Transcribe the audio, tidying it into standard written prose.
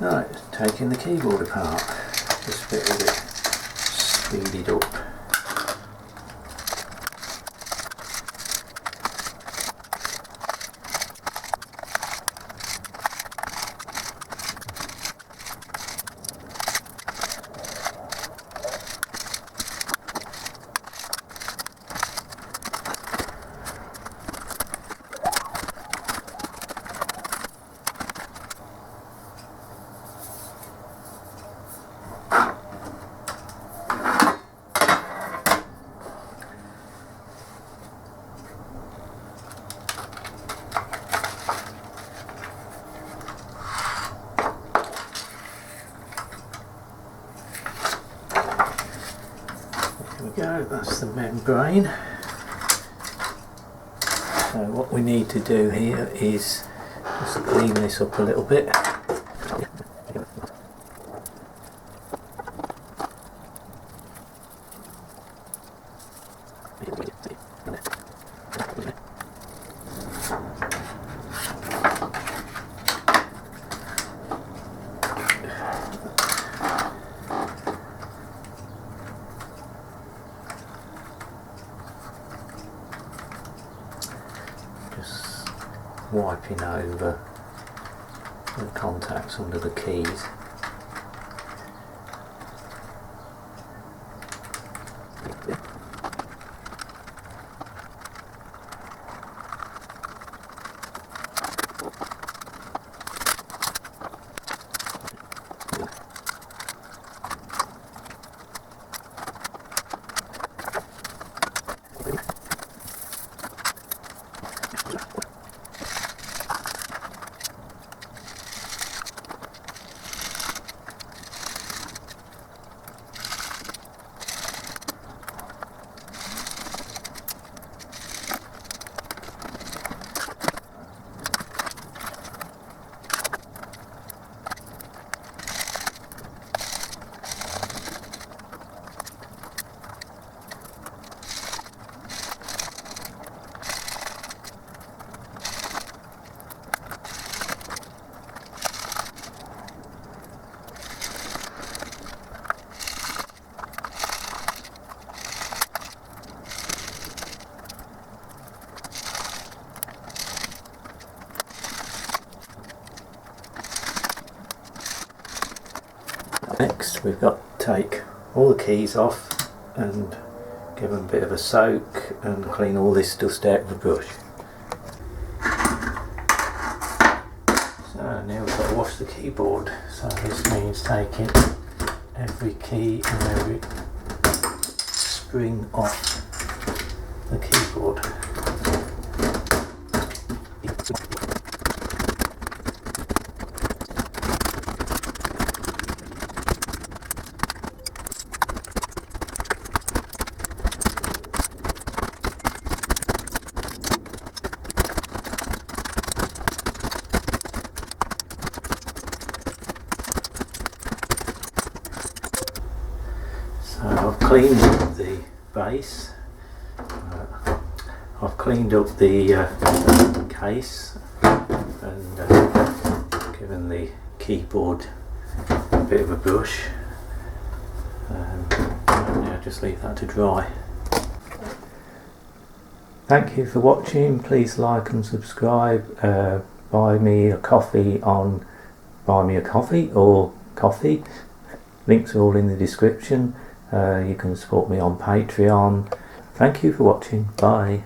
Right, taking the keyboard apart, just a bit of it speeded up. Go, that's the membrane. So what we need to do here is just clean this up a little bit. Wiping over the contacts under the keys. Next we've got to take all the keys off and give them a bit of a soak and clean all this dust out with a brush. So now we've got to wash the keyboard, so this means taking every key and every spring off the keyboard. So I've cleaned up the base, I've cleaned up the case and given the keyboard a bit of a brush, and now just leave that to dry. Thank you for watching. Please like and subscribe. Buy me a coffee on Buy Me a Coffee or Coffee. Links are all in the description. You can support me on Patreon. Thank you for watching. Bye.